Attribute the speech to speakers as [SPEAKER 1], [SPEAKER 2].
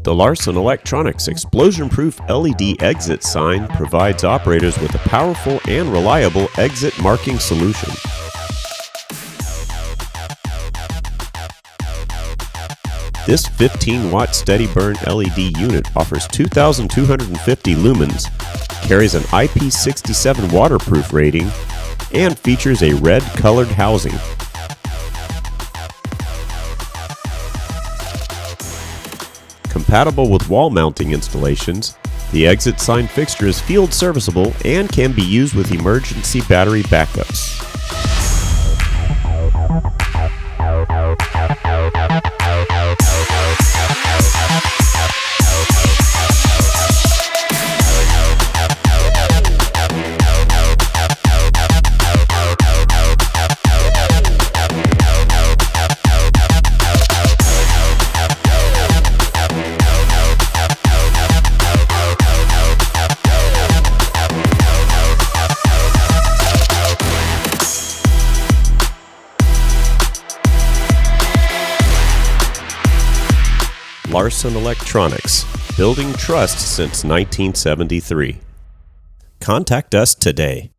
[SPEAKER 1] The Larson Electronics explosion-proof LED exit sign provides operators with a powerful and reliable exit marking solution. This 15-watt steady burn LED unit offers 2,250 lumens, carries an IP67 waterproof rating, and features a red-colored housing. Compatible with wall mounting installations, the exit sign fixture is field serviceable and can be used with emergency battery backups. Larson Electronics, building trust since 1973. Contact us today.